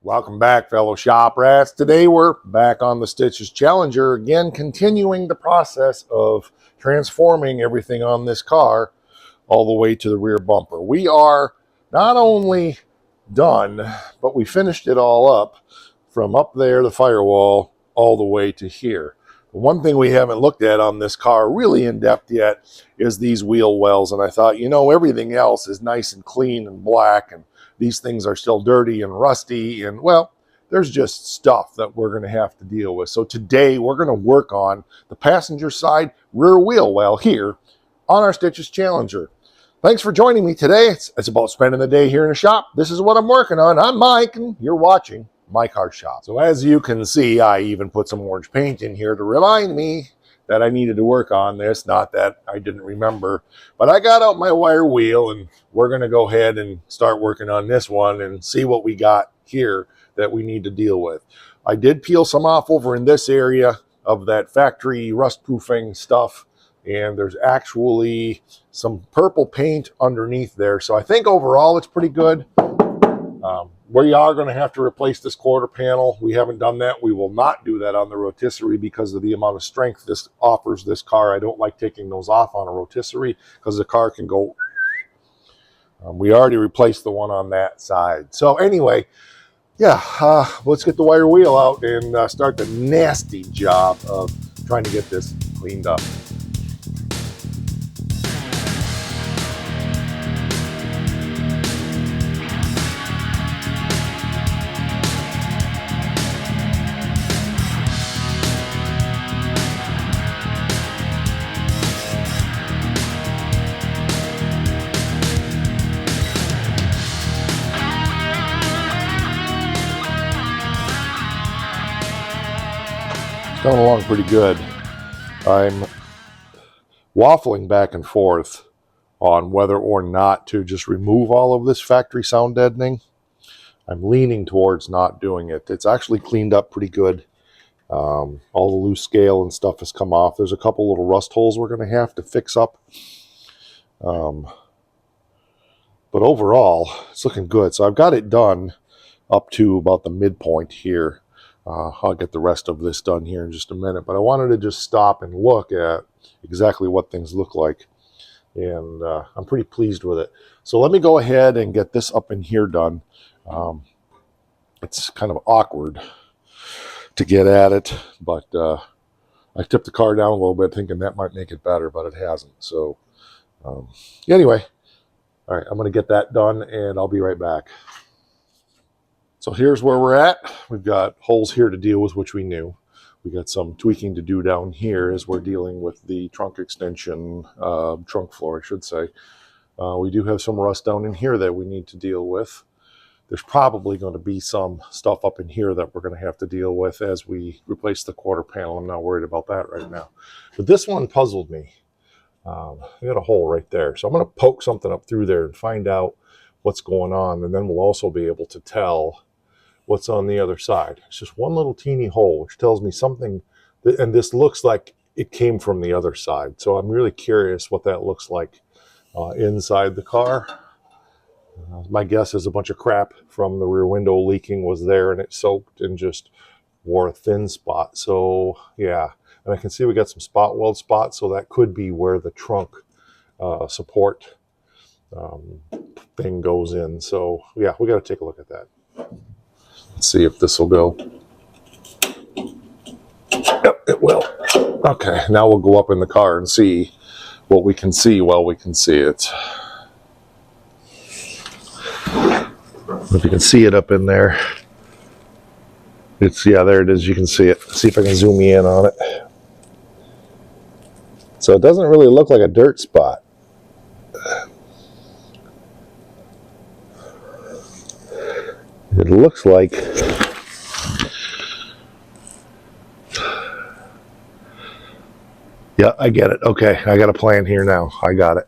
Welcome back, fellow shop rats. Today we're back on the Stitches Challenger again, continuing the process of transforming everything on this car all the way to the rear bumper. We are not only done, but we finished it all up from up there, the firewall, all the way to here. One thing we haven't looked at on this car really in depth yet is these wheel wells. And I thought, everything else is nice and clean and black, and these things are still dirty and rusty. And well, there's just stuff that we're going to have to deal with. So today we're going to work on the passenger side rear wheel well here on our Stitches Challenger. Thanks for joining me today. It's about spending the day here in the shop. This is what I'm working on. I'm Mike, and you're watching My Car Shop. So as you can see, I even put some orange paint in here to remind me that I needed to work on this. Not that I didn't remember, but I got out my wire wheel, and we're going to go ahead and start working on this one and see what we got here that we need to deal with. I did peel some off over in this area of that factory rust proofing stuff, and there's actually some purple paint underneath there. So I think overall it's pretty good. We are going to have to replace this quarter panel. We haven't done that. We will not do that on the rotisserie because of the amount of strength this offers this car. I don't like taking those off on a rotisserie because the car can go. We already replaced the one on that side. So anyway, yeah, let's get the wire wheel out and start the nasty job of trying to get this cleaned up. Going along pretty good. I'm waffling back and forth on whether or not to just remove all of this factory sound deadening. I'm leaning towards not doing it. It's actually cleaned up pretty good. All the loose scale and stuff has come off. There's a couple little rust holes we're going to have to fix up. But overall, it's looking good. So I've got it done up to about the midpoint here. I'll get the rest of this done here in just a minute, but I wanted to just stop and look at exactly what things look like, and I'm pretty pleased with it. So let me go ahead and get this up in here done. It's kind of awkward to get at it, but I tipped the car down a little bit thinking that might make it better, but it hasn't. So anyway, all right, I'm going to get that done, and I'll be right back. So here's where we're at. We've got holes here to deal with, which we knew. We got some tweaking to do down here as we're dealing with the trunk extension, trunk floor, I should say. We do have some rust down in here that we need to deal with. There's probably going to be some stuff up in here that we're going to have to deal with as we replace the quarter panel. I'm not worried about that right now. But this one puzzled me. I got a hole right there. So I'm going to poke something up through there and find out what's going on. And then we'll also be able to tell what's on the other side. It's just one little teeny hole, which tells me something, and this looks like it came from the other side. So I'm really curious what that looks like inside the car. My guess is a bunch of crap from the rear window leaking was there, and it soaked and just wore a thin spot. So yeah, and I can see we got some spot weld spots, so that could be where the trunk support thing goes in. So yeah, we got to take a look at that. Let's see if this will go. Yep, it will. Okay, now we'll go up in the car and see what we can see while we can see it. If you can see it up in there. Yeah, there it is. You can see it. See if I can zoom in on it. So it doesn't really look like a dirt spot. It looks like yeah, I get it. Okay, I got a plan here now. I got it.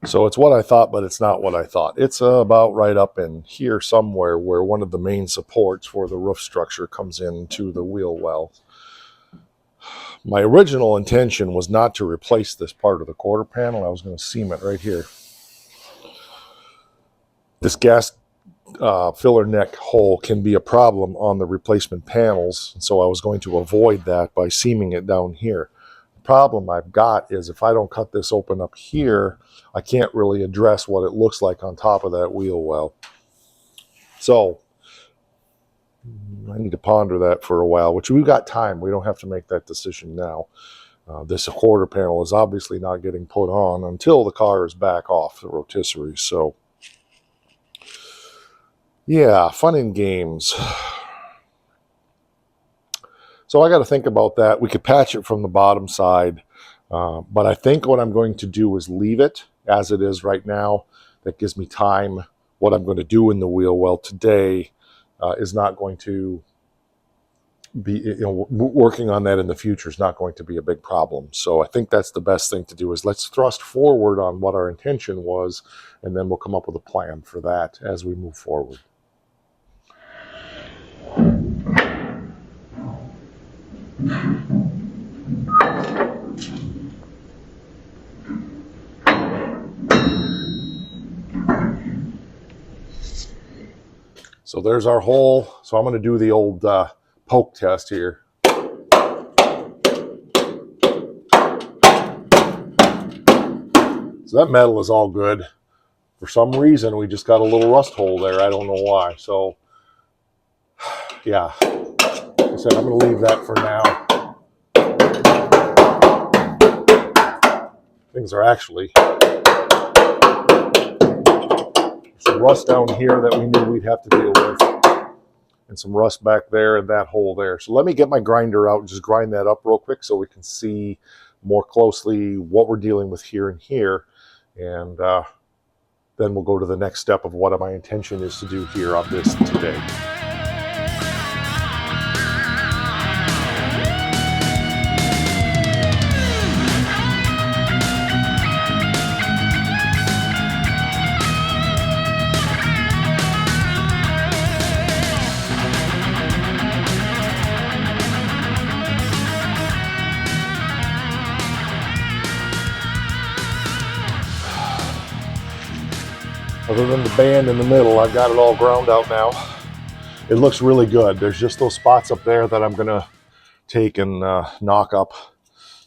So it's what I thought, but it's not what I thought. It's about right up in here somewhere where one of the main supports for the roof structure comes into the wheel well. My original intention was not to replace this part of the quarter panel. I was going to seam it right here. This gas filler neck hole can be a problem on the replacement panels, so I was going to avoid that by seaming it down here. The problem I've got is if I don't cut this open up here, I can't really address what it looks like on top of that wheel well. So I need to ponder that for a while, which we've got time. We don't have to make that decision now. This quarter panel is obviously not getting put on until the car is back off the rotisserie. So yeah, fun and games. So I got to think about that. We could patch it from the bottom side, but I think what I'm going to do is leave it as it is right now. That gives me time. What I'm going to do in the wheel well today is not going to be, working on that in the future is not going to be a big problem. So I think that's the best thing to do is let's thrust forward on what our intention was, and then we'll come up with a plan for that as we move forward. So there's our hole. So I'm going to do the old poke test here. So that metal is all good. For some reason, we just got a little rust hole there. I don't know why. So yeah, like I said, I'm going to leave that for now. Things are actually some rust down here that we knew we'd have to deal with, and some rust back there and that hole there. So let me get my grinder out and just grind that up real quick so we can see more closely what we're dealing with here and here, and then we'll go to the next step of what my intention is to do here on this today. Other than the band in the middle, I've got it all ground out now. It looks really good. There's just those spots up there that I'm going to take and knock up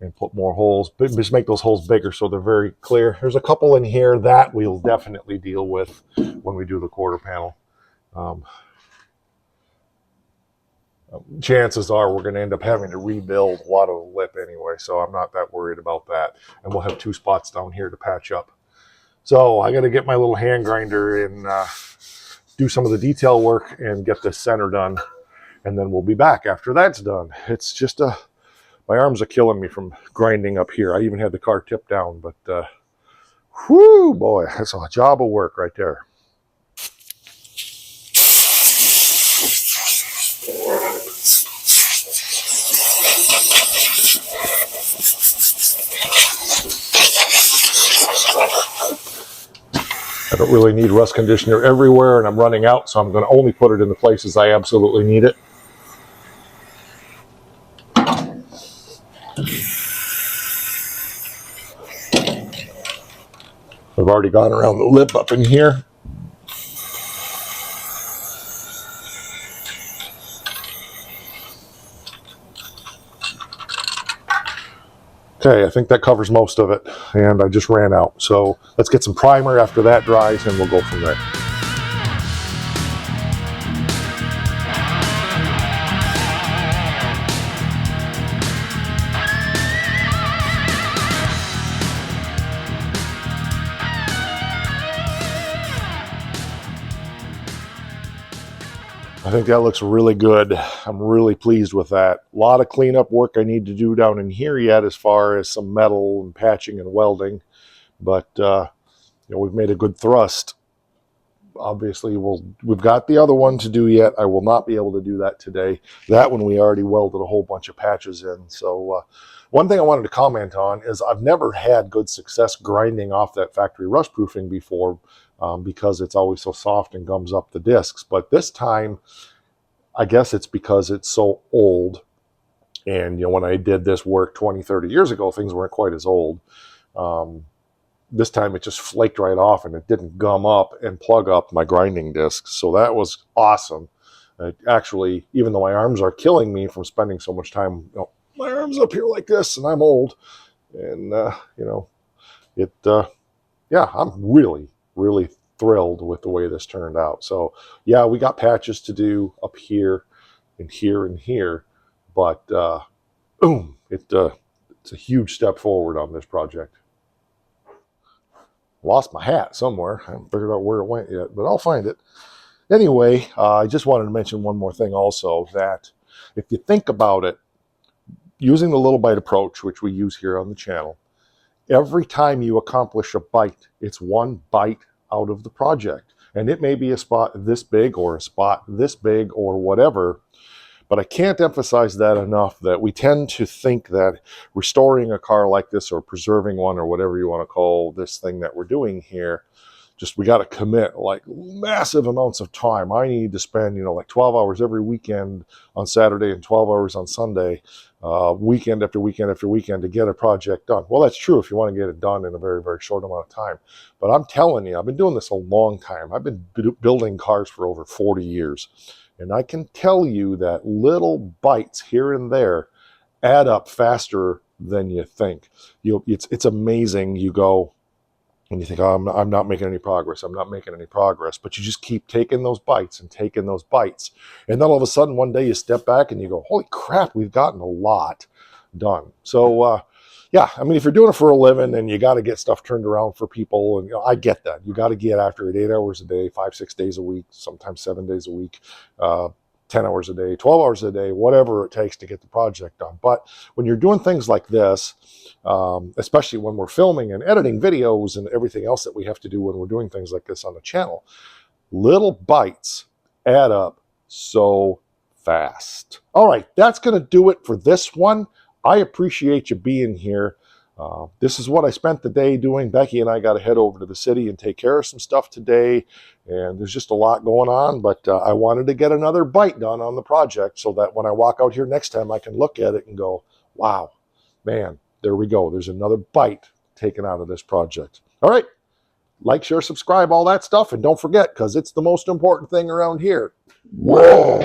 and put more holes. Just make those holes bigger so they're very clear. There's a couple in here that we'll definitely deal with when we do the quarter panel. Chances are we're going to end up having to rebuild a lot of the lip anyway, so I'm not that worried about that. And we'll have two spots down here to patch up. So I got to get my little hand grinder and do some of the detail work and get this center done, and then we'll be back after that's done. It's just my arms are killing me from grinding up here. I even had the car tipped down, but whoo, boy, that's a job of work right there. I don't really need rust conditioner everywhere, and I'm running out, so I'm going to only put it in the places I absolutely need it. I've already gone around the lip up in here. Okay, I think that covers most of it, and I just ran out. So let's get some primer after that dries, and we'll go from there. I think that looks really good. I'm really pleased with that. A lot of cleanup work I need to do down in here yet as far as some metal and patching and welding, but we've made a good thrust. Obviously, we've got the other one to do yet. I will not be able to do that today. That one we already welded a whole bunch of patches in. So one thing I wanted to comment on is I've never had good success grinding off that factory rust proofing before, because it's always so soft and gums up the discs. But this time, I guess it's because it's so old. And when I did this work 20, 30 years ago, things weren't quite as old. this time it just flaked right off and it didn't gum up and plug up my grinding discs. So that was awesome. Actually, even though my arms are killing me from spending so much time, my arms up here like this, and I'm old, and yeah, I'm really, really thrilled with the way this turned out. So yeah, we got patches to do up here and here and here, but boom, it's a huge step forward on this project. Lost my hat somewhere. I haven't figured out where it went yet, but I'll find it. Anyway, I just wanted to mention one more thing also, that if you think about it, using the little bite approach, which we use here on the channel, every time you accomplish a bite, it's one bite out of the project. And it may be a spot this big or a spot this big or whatever, but I can't emphasize that enough, that we tend to think that restoring a car like this, or preserving one, or whatever you want to call this thing that we're doing here, we got to commit like massive amounts of time. I need to spend, like 12 hours every weekend on Saturday and 12 hours on Sunday, weekend after weekend after weekend to get a project done. Well, that's true if you want to get it done in a very, very short amount of time. But I'm telling you, I've been doing this a long time. I've been building cars for over 40 years. And I can tell you that little bites here and there add up faster than you think. It's amazing. You go, and you think, oh, I'm not making any progress. I'm not making any progress. But you just keep taking those bites and taking those bites. And then all of a sudden, one day you step back and you go, holy crap, we've gotten a lot done. So, yeah, I mean, if you're doing it for a living and you got to get stuff turned around for people, and I get that. You got to get after it 8 hours a day, 5-6 days a week, sometimes 7 days a week, 10 hours a day, 12 hours a day, whatever it takes to get the project done. But when you're doing things like this, especially when we're filming and editing videos and everything else that we have to do when we're doing things like this on the channel, little bites add up so fast. All right, that's going to do it for this one. I appreciate you being here. This is what I spent the day doing. Becky and I got to head over to the city and take care of some stuff today. And there's just a lot going on, but I wanted to get another bite done on the project so that when I walk out here next time, I can look at it and go, wow, man, there we go. There's another bite taken out of this project. All right. Like, share, subscribe, all that stuff. And don't forget, because it's the most important thing around here. Whoa.